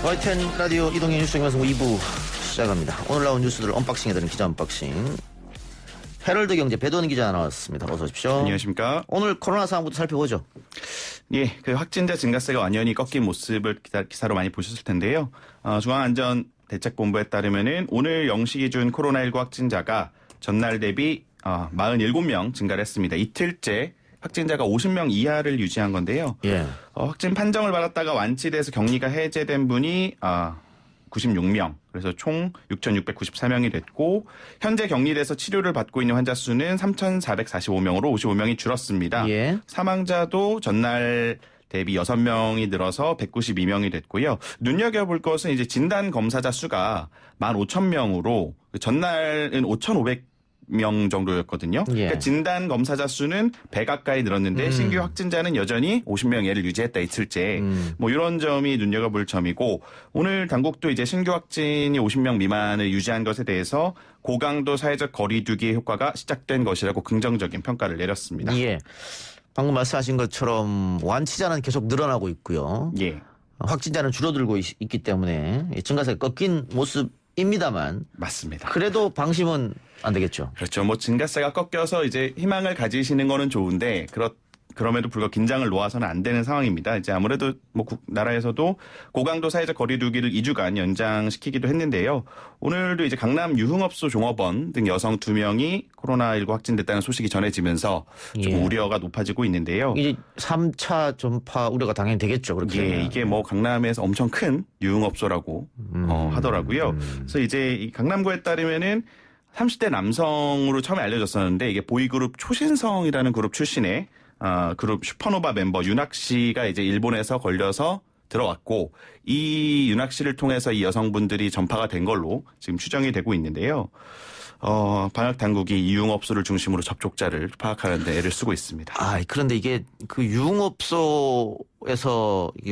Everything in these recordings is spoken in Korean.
YTN 라디오 이동현 뉴스 생방송 2부 시작합니다. 오늘 나온 뉴스들 언박싱해드리는 기자 언박싱. 헤럴드 경제 배도원 기자 나왔습니다. 어서 오십시오. 안녕하십니까. 오늘 코로나 상황부터 살펴보죠. 예, 그 확진자 증가세가 완연히 꺾인 모습을 기사로 많이 보셨을 텐데요. 중앙안전대책본부에 따르면은 오늘 0시 기준 코로나19 확진자가 전날 대비 47명 증가를 했습니다. 이틀째 확진자가 50명 이하를 유지한 건데요. 예. 확진 판정을 받았다가 완치돼서 격리가 해제된 분이 96명. 그래서 총 6,694명이 됐고 현재 격리돼서 치료를 받고 있는 환자 수는 3,445명으로 55명이 줄었습니다. 예. 사망자도 전날 대비 6명이 늘어서 192명이 됐고요. 눈여겨볼 것은 이제 진단 검사자 수가 15,000명으로 전날은 5,500명 정도였거든요. 예. 그러니까 진단 검사자 수는 100 가까이 늘었는데 신규 확진자는 여전히 50명예를 유지했다 이틀째. 뭐 이런 점이 눈여겨볼 점이고 오늘 당국도 이제 신규 확진이 50명 미만을 유지한 것에 대해서 고강도 사회적 거리두기의 효과가 시작된 것이라고 긍정적인 평가를 내렸습니다. 예. 방금 말씀하신 것처럼 완치자는 계속 늘어나고 있고요. 예. 확진자는 줄어들고 있기 때문에 증가세가 꺾인 모습입니다만 맞습니다. 그래도 방심은 안 되겠죠. 그렇죠. 뭐 증가세가 꺾여서 이제 희망을 가지시는 거는 좋은데 그럼에도 불구하고 긴장을 놓아서는 안 되는 상황입니다. 이제 아무래도 뭐 나라에서도 고강도 사회적 거리두기를 2주간 연장시키기도 했는데요. 오늘도 이제 강남 유흥업소 종업원 등 여성 2명이 코로나19 확진됐다는 소식이 전해지면서 좀 예. 우려가 높아지고 있는데요. 이제 3차 전파 우려가 당연히 되겠죠. 그렇게. 예, 이게 뭐 강남에서 엄청 큰 유흥업소라고 하더라고요. 그래서 이제 이 강남구에 따르면은 30대 남성으로 처음에 알려졌었는데 이게 보이그룹 초신성이라는 그룹 출신의 그룹 슈퍼노바 멤버 윤학 씨가 이제 일본에서 걸려서 들어왔고 이 윤학 씨를 통해서 이 여성분들이 전파가 된 걸로 지금 추정이 되고 있는데요. 방역 당국이 이 유흥업소를 중심으로 접촉자를 파악하는 데 애를 쓰고 있습니다. 그런데 이게 그 유흥업소에서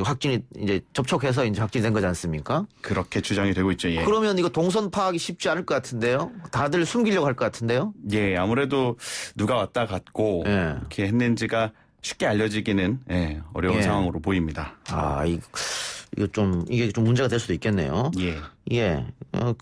확진이 이제 접촉해서 이제 확진이 된 거지 않습니까? 그렇게 추정이 되고 있죠. 예. 그러면 이거 동선 파악이 쉽지 않을 것 같은데요? 다들 숨기려고 할 것 같은데요? 예, 아무래도 누가 왔다 갔고 예. 이렇게 했는지가 쉽게 알려지기는 어려운 예. 상황으로 보입니다. 이게 좀 문제가 될 수도 있겠네요. 예. 예.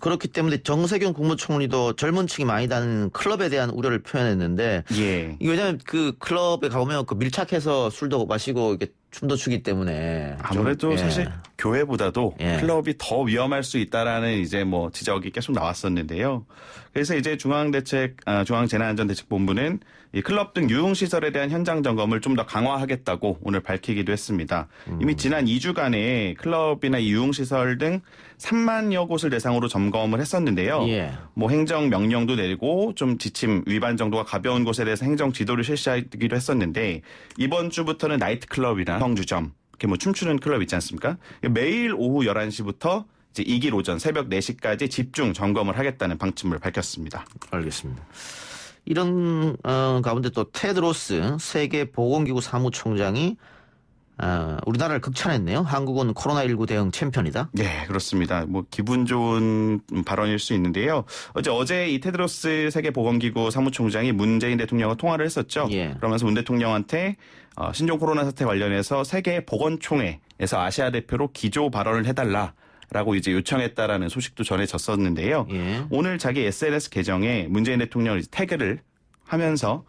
그렇기 때문에 정세균 국무총리도 젊은 층이 많이 다니는 클럽에 대한 우려를 표현했는데. 예. 이게 왜냐면 그 클럽에 가보면 그 밀착해서 술도 마시고 이렇게 춤도 추기 때문에. 아무래도 사실 교회보다도 예. 클럽이 더 위험할 수 있다라는 이제 뭐 지적이 계속 나왔었는데요. 그래서 이제 중앙재난안전대책본부는 이 클럽 등 유흥시설에 대한 현장 점검을 좀 더 강화하겠다고 오늘 밝히기도 했습니다. 이미 지난 2주간에 클럽이나 이 유흥시설 등 3만여 곳을 대상으로 점검을 했었는데요. 예. 뭐 행정 명령도 내리고 좀 지침 위반 정도가 가벼운 곳에 대해서 행정 지도를 실시하기도 했었는데 이번 주부터는 나이트클럽이나 성주점 이렇게 뭐 춤추는 클럽 있지 않습니까? 매일 오후 11시부터 이제 이길 오전 새벽 4시까지 집중 점검을 하겠다는 방침을 밝혔습니다. 알겠습니다. 이런 가운데 또 테드로스 세계보건기구 사무총장이 우리나라를 극찬했네요. 한국은 코로나19 대응 챔피언이다. 네, 그렇습니다. 뭐 기분 좋은 발언일 수 있는데요. 어제 이 테드로스 세계보건기구 사무총장이 문재인 대통령과 통화를 했었죠. 예. 그러면서 문 대통령한테 신종 코로나 사태 관련해서 세계 보건총회에서 아시아 대표로 기조 발언을 해달라. 라고 이제 요청했다라는 소식도 전해졌었는데요. 예. 오늘 자기 SNS 계정에 문재인 대통령을 태그를 하면서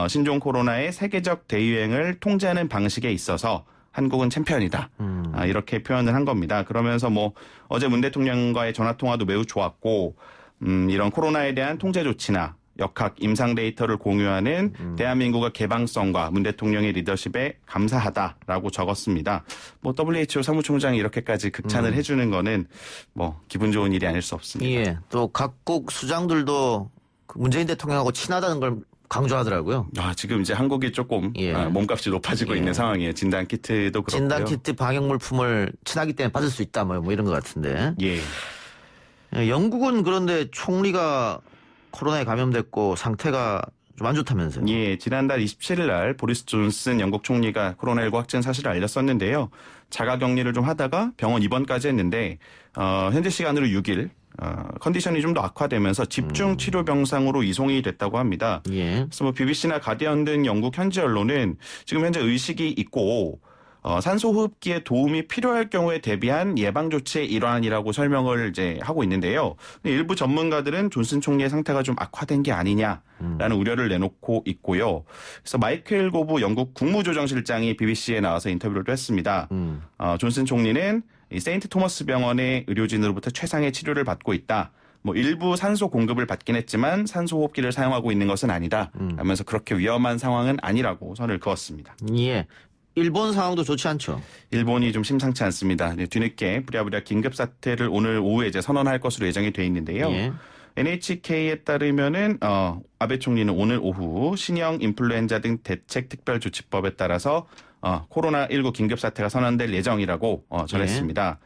신종 코로나의 세계적 대유행을 통제하는 방식에 있어서 한국은 챔피언이다. 이렇게 표현을 한 겁니다. 그러면서 뭐 어제 문 대통령과의 전화통화도 매우 좋았고 이런 코로나에 대한 통제 조치나 역학 임상 데이터를 공유하는 대한민국의 개방성과 문 대통령의 리더십에 감사하다라고 적었습니다. 뭐 WHO 사무총장이 이렇게까지 극찬을 해주는 거는 뭐 기분 좋은 일이 아닐 수 없습니다. 예. 또 각국 수장들도 문재인 대통령하고 친하다는 걸 강조하더라고요. 지금 이제 한국이 조금 몸값이 높아지고 있는 상황이에요. 진단키트도 그렇고요. 진단키트 방역 물품을 친하기 때문에 받을 수 있다 뭐 이런 것 같은데. 예. 영국은 그런데 총리가 코로나에 감염됐고 상태가 좀 안 좋다면서요? 예, 지난달 27일 날 보리스 존슨 영국 총리가 코로나19 확진 사실을 알렸었는데요. 자가격리를 좀 하다가 병원 입원까지 했는데 현재 시간으로 6일 컨디션이 좀 더 악화되면서 집중 치료 병상으로 이송이 됐다고 합니다. 예. 그래서 뭐 BBC나 가디언 등 영국 현지 언론은 지금 현재 의식이 있고 산소호흡기에 도움이 필요할 경우에 대비한 예방조치의 일환이라고 설명을 이제 하고 있는데요. 일부 전문가들은 존슨 총리의 상태가 좀 악화된 게 아니냐라는 우려를 내놓고 있고요. 그래서 마이클 고브 영국 국무조정실장이 BBC에 나와서 인터뷰를 또 했습니다. 존슨 총리는 이 세인트 토머스 병원의 의료진으로부터 최상의 치료를 받고 있다. 뭐 일부 산소 공급을 받긴 했지만 산소호흡기를 사용하고 있는 것은 아니다. 하면서 그렇게 위험한 상황은 아니라고 선을 그었습니다. 예. 일본 상황도 좋지 않죠. 일본이 좀 심상치 않습니다. 뒤늦게 부랴부랴 긴급 사태를 오늘 오후에 이제 선언할 것으로 예정이 돼 있는데요. 예. NHK에 따르면은 아베 총리는 오늘 오후 신형 인플루엔자 등 대책 특별조치법에 따라서 코로나19 긴급 사태가 선언될 예정이라고 전했습니다.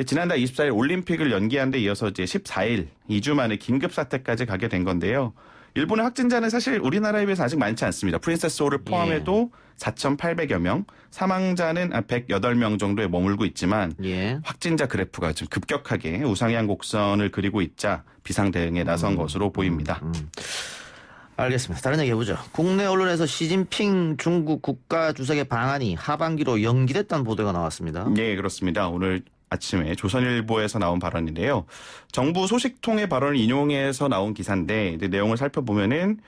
지난달 24일 올림픽을 연기한 데 이어서 이제 14일 2주 만에 긴급 사태까지 가게 된 건데요. 일본의 확진자는 사실 우리나라에 비해서 아직 많지 않습니다. 프린세스 호를 포함해도 4,800여 명, 사망자는 108명 정도에 머물고 있지만 확진자 그래프가 좀 급격하게 우상향 곡선을 그리고 있자 비상 대응에 나선 것으로 보입니다. 알겠습니다. 다른 얘기 해보죠. 국내 언론에서 시진핑 중국 국가주석의 방한이 하반기로 연기됐다는 보도가 나왔습니다. 네, 그렇습니다. 오늘 아침에 조선일보에서 나온 발언인데요. 정부 소식통의 발언을 인용해서 나온 기사인데 내용을 살펴보면은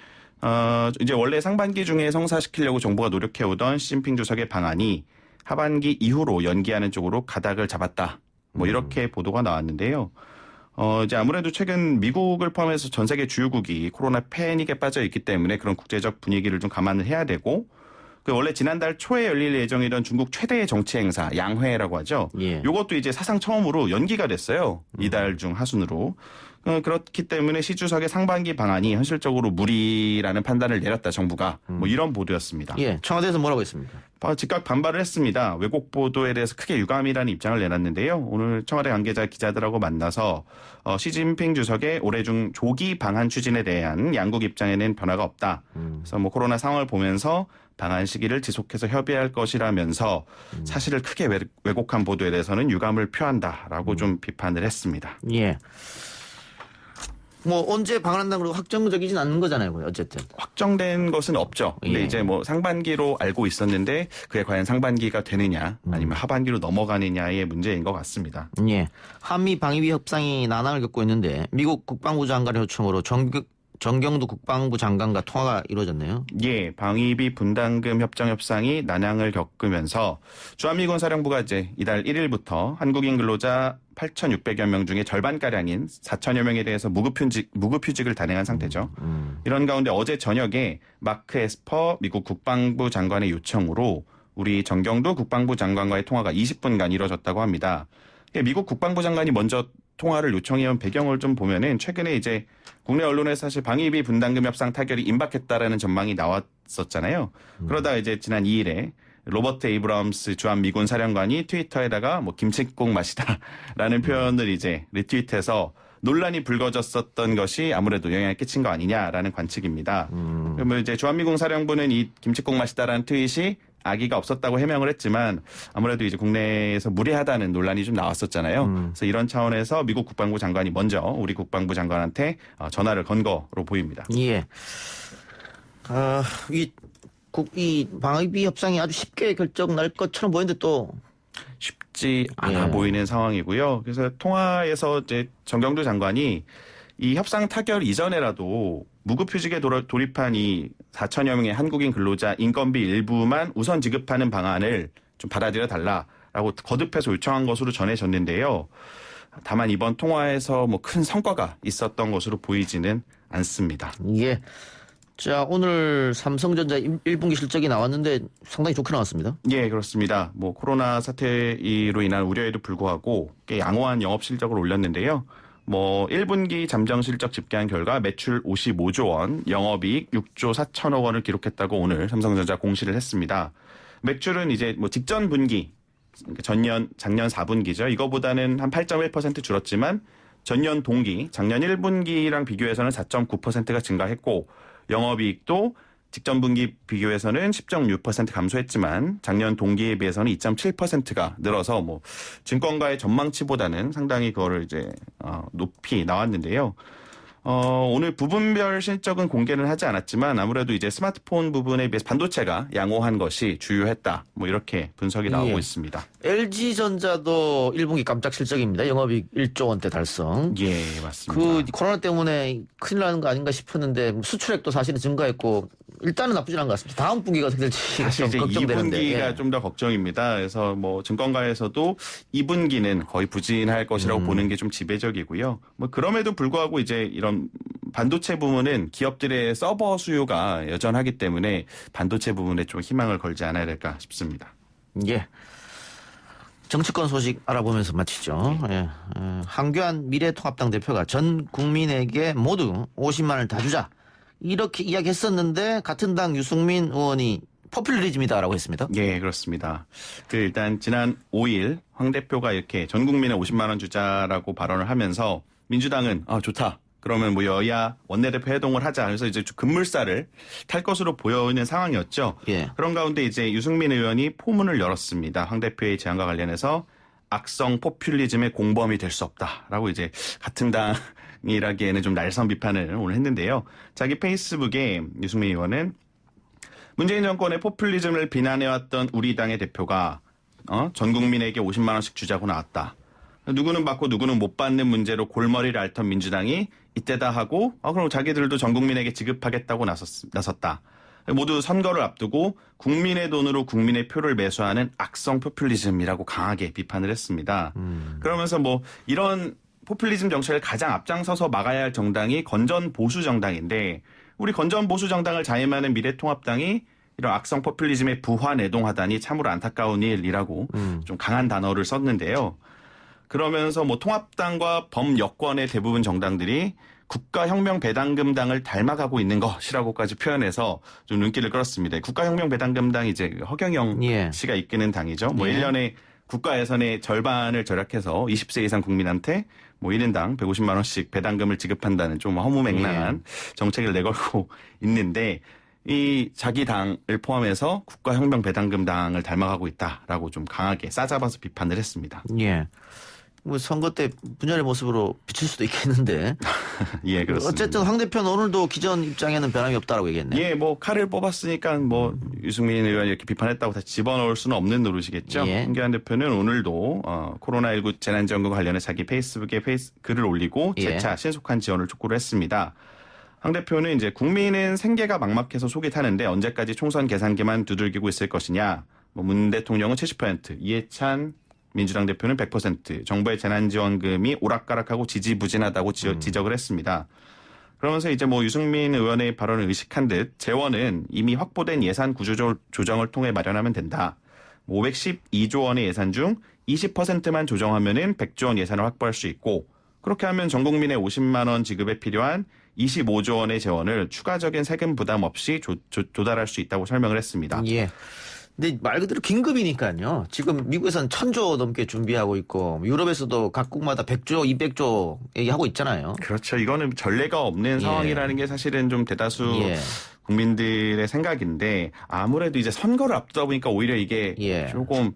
이제 원래 상반기 중에 성사시키려고 정부가 노력해오던 시진핑 주석의 방안이 하반기 이후로 연기하는 쪽으로 가닥을 잡았다. 뭐 이렇게 보도가 나왔는데요. 이제 아무래도 최근 미국을 포함해서 전 세계 주요국이 코로나 패닉에 빠져 있기 때문에 그런 국제적 분위기를 좀 감안을 해야 되고 원래 지난달 초에 열릴 예정이던 중국 최대의 정치 행사 양회라고 하죠. 이것도 이제 사상 처음으로 연기가 됐어요. 이달 중 하순으로. 그렇기 때문에 시 주석의 상반기 방안이 현실적으로 무리라는 판단을 내렸다 정부가. 뭐 이런 보도였습니다. 예, 청와대에서 뭐라고 했습니까? 즉각 반발을 했습니다. 왜곡 보도에 대해서 크게 유감이라는 입장을 내놨는데요. 오늘 청와대 관계자 기자들하고 만나서 시진핑 주석의 올해 중 조기 방한 추진에 대한 양국 입장에는 변화가 없다. 그래서 뭐 코로나 상황을 보면서 방한 시기를 지속해서 협의할 것이라면서 사실을 크게 왜곡한 보도에 대해서는 유감을 표한다라고 좀 비판을 했습니다. 예. 뭐 언제 방한한다고 그러고 확정적이진 않는 거잖아요. 어쨌든. 확정된 것은 없죠. 근데 이제 뭐 상반기로 알고 있었는데 그게 과연 상반기가 되느냐 아니면 하반기로 넘어가느냐의 문제인 것 같습니다. 예. 한미 방위비 협상이 난항을 겪고 있는데 미국 국방부 장관의 요청으로 정경두 국방부 장관과 통화가 이루어졌네요. 예, 방위비 분담금 협상이 난항을 겪으면서 주한미군 사령부가 이제 이달 1일부터 한국인 근로자 8,600여 명 중에 절반가량인 4천여 명에 대해서 무급휴직을 단행한 상태죠. 이런 가운데 어제 저녁에 마크 에스퍼 미국 국방부 장관의 요청으로 우리 정경두 국방부 장관과의 통화가 20분간 이루어졌다고 합니다. 미국 국방부 장관이 먼저 통화를 요청해온 배경을 좀 보면은 최근에 이제 국내 언론에 사실 방위비 분담금 협상 타결이 임박했다라는 전망이 나왔었잖아요. 그러다 이제 지난 2일에 로버트 에이브럼스 주한미군 사령관이 트위터에다가 뭐 김칫국 맛이다라는 표현을 이제 리트윗해서 논란이 불거졌었던 것이 아무래도 영향을 끼친 거 아니냐라는 관측입니다. 그러면 이제 주한미군 사령부는 이 김칫국 맛이다라는 트윗이 악의가 없었다고 해명을 했지만 아무래도 이제 국내에서 무례하다는 논란이 좀 나왔었잖아요. 그래서 이런 차원에서 미국 국방부 장관이 먼저 우리 국방부 장관한테 전화를 건 거로 보입니다. 예. 이 방위비 협상이 아주 쉽게 결정 날 것처럼 보이는데 또 쉽지 않아 보이는 상황이고요. 그래서 통화에서 이제 정경두 장관이 이 협상 타결 이전에라도 무급휴직에 돌입한 이 4천여 명의 한국인 근로자 인건비 일부만 우선 지급하는 방안을 좀 받아들여 달라라고 거듭해서 요청한 것으로 전해졌는데요. 다만 이번 통화에서 뭐 큰 성과가 있었던 것으로 보이지는 않습니다. 예. 자, 오늘 삼성전자 1분기 실적이 나왔는데 상당히 좋게 나왔습니다. 예, 그렇습니다. 뭐 코로나 사태로 인한 우려에도 불구하고 꽤 양호한 영업 실적을 올렸는데요. 뭐 1분기 잠정 실적 집계한 결과 매출 55조 원, 영업이익 6조 4천억 원을 기록했다고 오늘 삼성전자 공시를 했습니다. 매출은 이제 뭐 직전 분기, 작년 4분기죠. 이거보다는 한 8.1% 줄었지만 전년 동기, 작년 1분기랑 비교해서는 4.9%가 증가했고 영업이익도 직전 분기 비교해서는 10.6% 감소했지만 작년 동기에 비해서는 2.7%가 늘어서 뭐 증권가의 전망치보다는 상당히 그거를 이제 높이 나왔는데요. 오늘 부분별 실적은 공개는 하지 않았지만 아무래도 이제 스마트폰 부분에 비해서 반도체가 양호한 것이 주요했다. 뭐 이렇게 분석이 나오고 예. 있습니다. LG전자도 1분기 깜짝 실적입니다. 영업이익 1조 원대 달성. 예, 맞습니다. 그 코로나 때문에 큰일 나는 거 아닌가 싶었는데 수출액도 사실은 증가했고 일단은 나쁘진 않은 것 같습니다. 다음 분기가 어떻게 될지 사실 좀 이제 걱정되는데. 2분기가 예. 좀 더 걱정입니다. 그래서 뭐 증권가에서도 2분기는 거의 부진할 것이라고 보는 게 좀 지배적이고요. 뭐 그럼에도 불구하고 이제 이런 반도체 부문은 기업들의 서버 수요가 여전하기 때문에 반도체 부분에 좀 희망을 걸지 않아야 될까 싶습니다. 예. 정치권 소식 알아보면서 마치죠. 예. 한교안 미래통합당 대표가 전 국민에게 모두 50만 원을 다 주자. 이렇게 이야기했었는데 같은 당 유승민 의원이 포퓰리즘이다라고 했습니다. 예, 그렇습니다. 일단 지난 5일 황 대표가 이렇게 전 국민에 50만 원 주자라고 발언을 하면서 민주당은 좋다. 그러면 뭐 여야 원내대표 회동을 하자. 그래서 이제 급물살을 탈 것으로 보여있는 상황이었죠. 예. 그런 가운데 이제 유승민 의원이 포문을 열었습니다. 황 대표의 제안과 관련해서 악성 포퓰리즘의 공범이 될 수 없다라고 이제 같은 당이라기에는 좀 날선 비판을 오늘 했는데요. 자기 페이스북에 유승민 의원은 문재인 정권의 포퓰리즘을 비난해왔던 우리 당의 대표가 전 국민에게 50만 원씩 주자고 나왔다. 누구는 받고 누구는 못 받는 문제로 골머리를 앓던 민주당이 이때다 하고 그럼 자기들도 전 국민에게 지급하겠다고 나섰다. 모두 선거를 앞두고 국민의 돈으로 국민의 표를 매수하는 악성 포퓰리즘이라고 강하게 비판을 했습니다. 그러면서 뭐 이런 포퓰리즘 정책을 가장 앞장서서 막아야 할 정당이 건전 보수 정당인데 우리 건전 보수 정당을 자임하는 미래통합당이 이런 악성 포퓰리즘에 부화내동하다니 참으로 안타까운 일이라고 좀 강한 단어를 썼는데요. 그러면서 뭐 통합당과 범여권의 대부분 정당들이 국가혁명배당금당을 닮아가고 있는 것이라고까지 표현해서 좀 눈길을 끌었습니다. 국가혁명배당금당이 이제 허경영 예. 씨가 이끄는 당이죠. 뭐 예. 1년에 국가 예산의 절반을 절약해서 20세 이상 국민한테 뭐 1인당 150만 원씩 배당금을 지급한다는 좀 허무맹랑한 정책을 내걸고 있는데 이 자기 당을 포함해서 국가혁명배당금당을 닮아가고 있다라고 좀 강하게 싸잡아서 비판을 했습니다. 예. 뭐 선거 때 분열의 모습으로 비칠 수도 있겠는데. 예, 그렇습니다. 어쨌든 황 대표는 오늘도 기존 입장에는 변함이 없다라고 얘기했네요. 예, 뭐 칼을 뽑았으니까 뭐 유승민 의원이 이렇게 비판했다고 다시 집어넣을 수는 없는 노릇이겠죠. 예. 황교안 대표는 오늘도 코로나19 재난지원금 관련해 자기 페이스북에 글을 올리고 예. 재차 신속한 지원을 촉구를 했습니다. 황 대표는 이제 국민은 생계가 막막해서 속이 타는데 언제까지 총선 계산기만 두들기고 있을 것이냐. 뭐 문 대통령은 70%, 이해찬 민주당 대표는 100%, 정부의 재난지원금이 오락가락하고 지지부진하다고 지적을 했습니다. 그러면서 이제 뭐 유승민 의원의 발언을 의식한 듯 재원은 이미 확보된 예산 구조 조정을 통해 마련하면 된다. 512조 원의 예산 중 20%만 조정하면은 100조 원 예산을 확보할 수 있고 그렇게 하면 전 국민의 50만 원 지급에 필요한 25조 원의 재원을 추가적인 세금 부담 없이 조달할 수 있다고 설명을 했습니다. 예. 근데 말 그대로 긴급이니까요. 지금 미국에서는 1,000조 넘게 준비하고 있고 유럽에서도 각국마다 100조, 200조 얘기하고 있잖아요. 그렇죠. 이거는 전례가 없는 상황이라는 게 사실은 좀 대다수 국민들의 생각인데 아무래도 이제 선거를 앞두다 보니까 오히려 이게 조금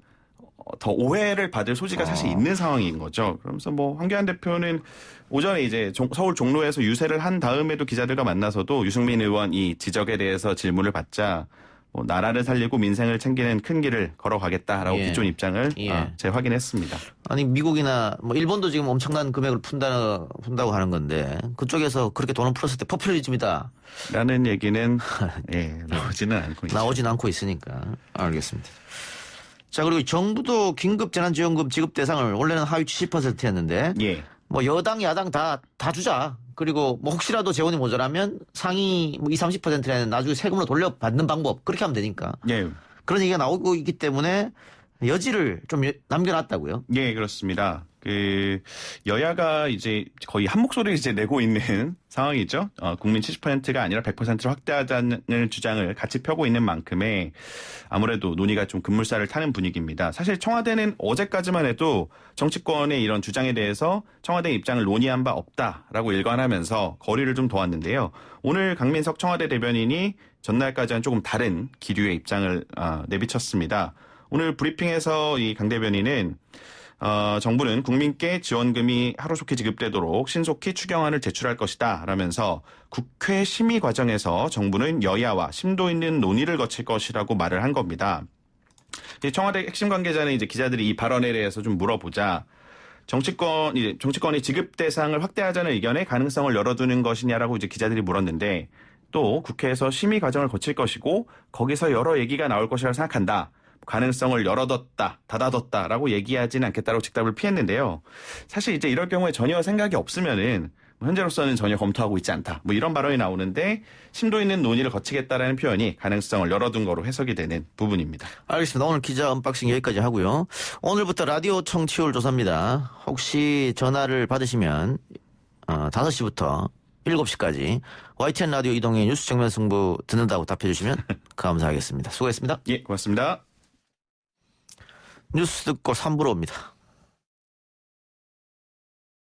더 오해를 받을 소지가 사실 있는 상황인 거죠. 그러면서 뭐 황교안 대표는 오전에 이제 서울 종로에서 유세를 한 다음에도 기자들과 만나서도 유승민 의원 이 지적에 대해서 질문을 받자 뭐 나라를 살리고 민생을 챙기는 큰 길을 걸어가겠다라고 기존 입장을 재확인했습니다. 아니 미국이나 뭐 일본도 지금 엄청난 금액을 푼다고 하는 건데 그쪽에서 그렇게 돈을 풀었을 때 포퓰리즘이다 라는 얘기는 나오지는 않고 있죠. 나오진 않고 있으니까 알겠습니다. 자 그리고 정부도 긴급 재난지원금 지급 대상을 원래는 하위 70%였는데 뭐 여당 야당 다 주자. 그리고 뭐 혹시라도 재원이 모자라면 상위 뭐 20, 30%는 나중에 세금으로 돌려받는 방법 그렇게 하면 되니까. 그런 얘기가 나오고 있기 때문에 여지를 좀 남겨놨다고요. 예, 그렇습니다. 여야가 이제 거의 한 목소리를 이제 내고 있는 상황이죠. 국민 70%가 아니라 100%를 확대하자는 주장을 같이 펴고 있는 만큼에 아무래도 논의가 좀 급물살을 타는 분위기입니다. 사실 청와대는 어제까지만 해도 정치권의 이런 주장에 대해서 청와대 입장을 논의한 바 없다라고 일관하면서 거리를 좀 둬왔는데요. 오늘 강민석 청와대 대변인이 전날까지는 조금 다른 기류의 입장을 내비쳤습니다. 오늘 브리핑에서 이 강 대변인은 정부는 국민께 지원금이 하루속히 지급되도록 신속히 추경안을 제출할 것이다 라면서 국회 심의 과정에서 정부는 여야와 심도 있는 논의를 거칠 것이라고 말을 한 겁니다. 청와대 핵심 관계자는 이제 기자들이 이 발언에 대해서 좀 물어보자 정치권이 지급 대상을 확대하자는 의견에 가능성을 열어두는 것이냐라고 이제 기자들이 물었는데 또 국회에서 심의 과정을 거칠 것이고 거기서 여러 얘기가 나올 것이라고 생각한다. 가능성을 열어뒀다, 닫아뒀다라고 얘기하지는 않겠다고 직답을 피했는데요. 사실 이제 이럴 경우에 전혀 생각이 없으면은 현재로서는 전혀 검토하고 있지 않다. 뭐 이런 발언이 나오는데 심도 있는 논의를 거치겠다라는 표현이 가능성을 열어둔 거로 해석이 되는 부분입니다. 알겠습니다. 오늘 기자 언박싱 여기까지 하고요. 오늘부터 라디오 청취율 조사입니다. 혹시 전화를 받으시면 5시부터 7시까지 YTN 라디오 이동의 뉴스 정면 승부 듣는다고 답해 주시면 감사하겠습니다. 수고했습니다. 예, 고맙습니다. 뉴스 듣고 3부로 옵니다.